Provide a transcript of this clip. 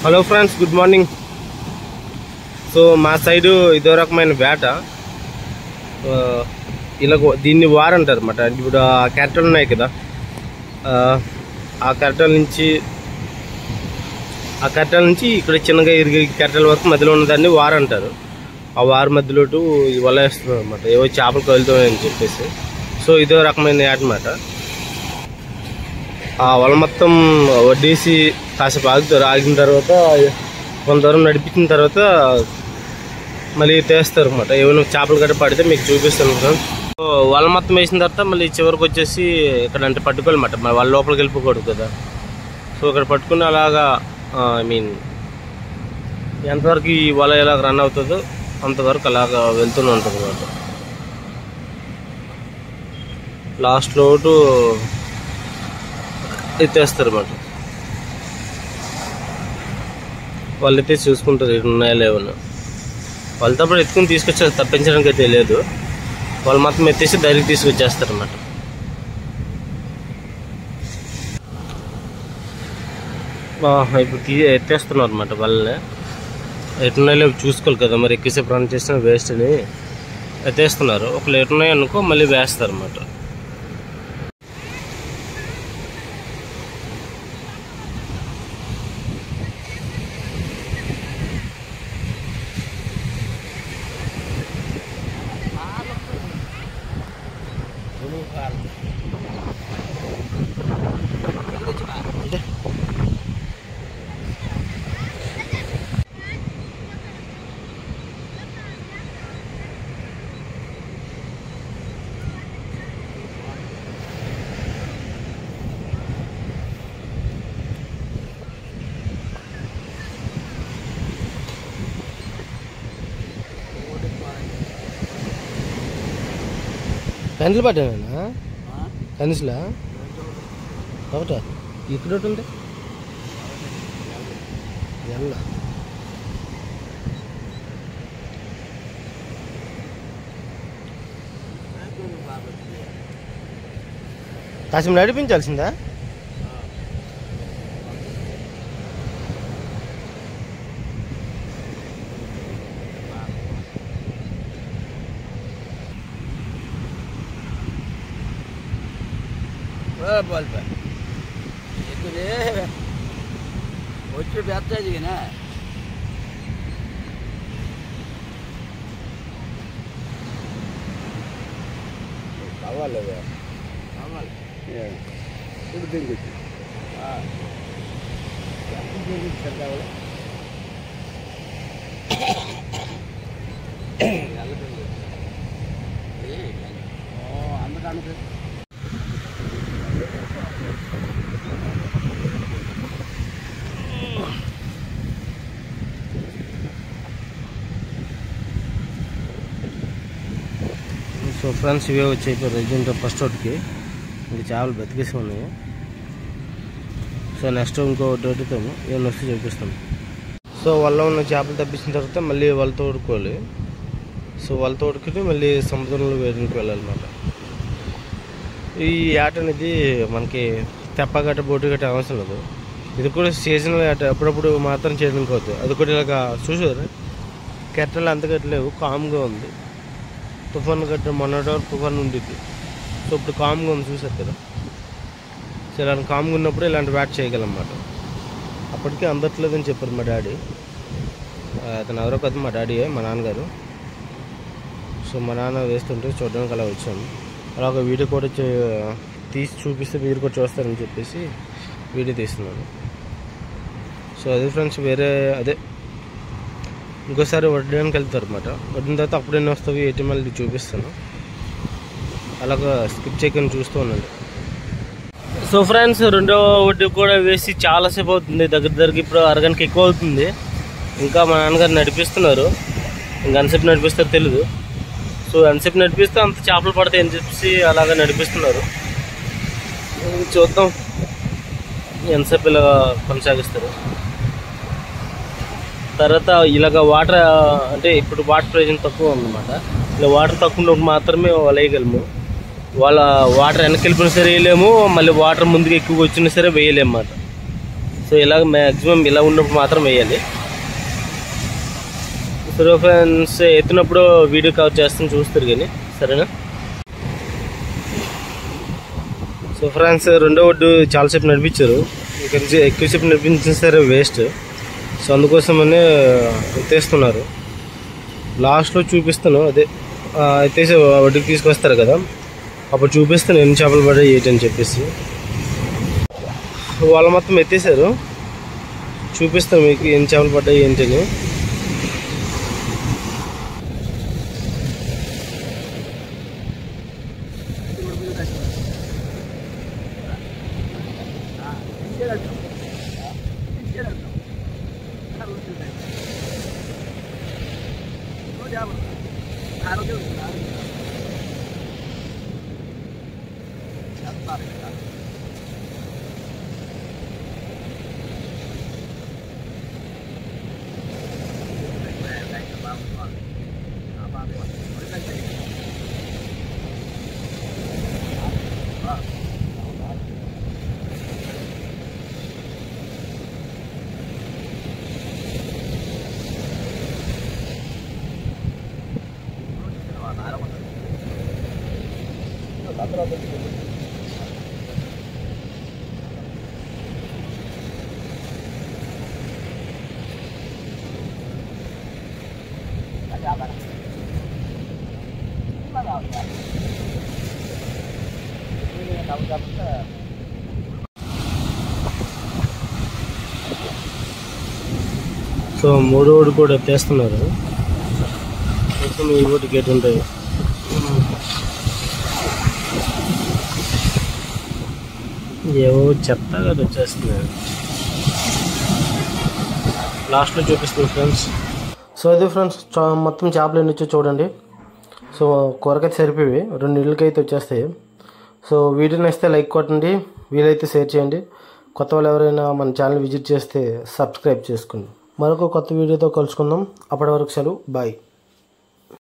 Hello friends, good morning. So మా side ఇదో రకమైన వేట, ఇలా దీన్ని వారంటారు అన్నమాట. ఇప్పుడు ఆ కెరటాలు ఉన్నాయి కదా, ఆ కెరటాల నుంచి ఇక్కడ చిన్నగా ఇరిగి కెరటాల వరకు మధ్యలో ఉన్నదాన్ని వారంటారు. ఆ వారు మధ్యలో వల వేస్తున్నారు అనమాట, ఏవో చేపలు కలుగుతాయని చెప్పేసి. సో ఇదో రకమైన వేట అన్నమాట. ఆ వల మొత్తం వడ్డేసి కాసేపు ఆగుతారు. ఆగిన తర్వాత కొంత దూరం నడిపించిన తర్వాత మళ్ళీ తీస్తారు అన్నమాట. ఏమైనా చేపలు గట్ట పడితే మీకు చూపిస్తాను. సో వల మొత్తం వేసిన తర్వాత మళ్ళీ చివరికి వచ్చేసి ఇక్కడ అంటే పట్టుకోవాలన్నమాట. వాళ్ళ లోపలికి వెళ్ళిపోకూడదు కదా. సో ఇక్కడ పట్టుకుని అలాగా ఎంతవరకు ఈ వల ఎలా రన్ అవుతుందో అంతవరకు అలాగా వెళ్తూనే ఉంటుంది అన్నమాట. లాస్ట్ లోటు ఎత్తేస్తారు అన్నమాట. వాళ్ళు ఎత్తేసి చూసుకుంటారు ఇక్కడ ఉన్నాయా లేవన్నా. వాళ్ళతో పాటు ఎత్తుకుని తీసుకొచ్చారు, తప్పించడానికి అయితే లేదు. వాళ్ళు మొత్తం ఎత్తేసి డైరెక్ట్ తీసుకొచ్చేస్తారు అన్నమాట. ఇప్పుడు ఎత్తేస్తున్నారు అన్నమాట. వాళ్ళని ఎట్టున్నాయో చూసుకోవాలి కదా, మరి ఎక్కువసేపు రన్ చేసిన వేస్ట్ అని ఎత్తేస్తున్నారు. ఒకళ్ళు ఎట్టున్నాయి అనుకో మళ్ళీ వేస్తారు అన్నమాట. పెన్సిల్ పట్టానా? పెన్సిలా ఒకటే ఇక్కడ ఒకటి ఉంది. ఎల్ల కాసేపు నడిపించాల్సిందా? వచ్చి పెద్దదిగినా కావాలి కావాలి ఇప్పుడు దీనికి కావాలి అందుకని సో ఫ్రెండ్స్, ఇవే వచ్చాయి రిజెంట్ ఫస్ట్ ఒకటికి. ఇంక చేపలు బతికేసి ఉన్నాయి. సో నెక్స్ట్ ఇంకో డోటితాము, ఏమైనా వస్తే చూపిస్తాము. సో వల్ల ఉన్న చేపలు తప్పించిన తర్వాత మళ్ళీ వాళ్ళతో తోడుకోవాలి. సో వాళ్ళతో తోడుకుని మళ్ళీ సముద్రంలో వేయడానికి వెళ్ళాలన్నమాట. ఈ ఆట అనేది మనకి తెప్పగట్ట బోటు గట్ట అవసరం లేదు. ఇది కూడా సీజనల్ ఆట, అప్పుడప్పుడు మాత్రం చేయడానికి అవుతుంది. అది కూడా ఇలాగ చూసారు, కెట్టలు అంతగట్టలేవు, కామ్గా ఉంది. తుఫాన్ గట్ట మొన్నటి వరకు తుఫాన్ ఉండేది. సో ఇప్పుడు కామ్గా ఉంది, చూసారు కదా. సో ఇలాంటి కామ్గా ఉన్నప్పుడు ఇలాంటి బ్యాట్ చేయగలన్నమాట. అప్పటికే అందట్లేదని చెప్పారు మా డాడీ. అతను ఎవరో కదా, మా డాడీయే, మా నాన్నగారు. సో మా నాన్న వేస్తుంటే చూడడానికి అలా వచ్చాము. అలా ఒక వీడియో కూడా తీసి చూపిస్తే మీరు కూడా చూస్తారని చెప్పేసి వీడియో తీస్తున్నాను. సో అదే ఫ్రెండ్స్, వేరే అదే ఇంకోసారి వడ్డానికి వెళ్తారు అనమాట. వడ్డిన తర్వాత అప్పుడు ఎన్ని వస్తాయి ఏటీఎంఎల్ చూపిస్తాను. అలాగా స్కిప్ చేయకుండా చూస్తూ ఉండండి. సో ఫ్రెండ్స్, రెండో వడ్డీ కూడా వేసి చాలాసేపు అవుతుంది. దగ్గరికి ఇప్పుడు అరగంటకి ఎక్కువ అవుతుంది. ఇంకా మా నాన్నగారు నడిపిస్తున్నారు. ఇంకా ఎంతసేపు నడిపిస్తారో తెలీదు. సో ఎంతసేపు నడిపిస్తే అంత చేపలు పడతాయి అని చెప్పేసి అలాగా నడిపిస్తున్నారు. చూద్దాం ఎంతసేపు ఇలా కొనసాగిస్తారు. తర్వాత ఇలాగ వాటర్ అంటే ఇప్పుడు వాటర్ ప్రెజర్ తక్కువ ఉందన్నమాట. ఇలా వాటర్ తక్కువ ఉన్నప్పుడు మాత్రమే వలేయగలము. వాళ్ళ వాటర్ వెనక్కి వెళ్ళిపోయినా సరే వేయలేము, మళ్ళీ వాటర్ ముందుకు ఎక్కువ వచ్చినా సరే వేయలేము అన్నమాట. సో ఇలా మ్యాక్సిమం ఇలా ఉన్నప్పుడు మాత్రం వేయాలి. సో ఫ్రెండ్స్ ఎత్తినప్పుడు వీడియో కవర్ చేస్తాను, చూస్తారు కానీ సరేనా. సో ఫ్రెండ్స్ రెండో ఒడ్డు చాలాసేపు నడిపించారు, ఇక్కడ ఎక్కువసేపు నడిపించిన సరే వేస్ట్. సో అందుకోసమనే ఎత్తేస్తున్నారు. లాస్ట్లో చూపిస్తాను, అదే ఎత్తేసి ఒడ్డుకి తీసుకొస్తారు కదా, అప్పుడు చూపిస్తాను ఎన్ని చేపలు పడ్డాయి ఏంటి అని చెప్పేసి. వాళ్ళు మొత్తం ఎత్తేసారు, చూపిస్తాను మీకు ఎన్ని చేపలు పడ్డాయి ఏంటని. సో మూడో ఓడి కూడా ఎత్తేస్తున్నారు. మొత్తం ఈ ఓటి గేట్ ఉంటాయి. ఏవో చెత్త కదా వచ్చేస్తున్నాయి. లాస్ట్లో చూపిస్తుంది ఫ్రెండ్స్. సో ఇది ఫ్రెండ్స్ మొత్తం చేపలు ఎన్ని వచ్చో చూడండి. సో కూరకైతే సరిపోయి 2 ఇళ్ళకైతే వచ్చేస్తాయి. సో వీడియో నచ్చితే లైక్ కొట్టండి, వీలైతే షేర్ చేయండి. కొత్త వాళ్ళు ఎవరైనా మన ఛానల్ విజిట్ చేస్తే సబ్స్క్రైబ్ చేసుకోండి. మరొక కొత్త వీడియోతో కలుసుకుందాం. అప్పటి వరకు సెలవు, బాయ్.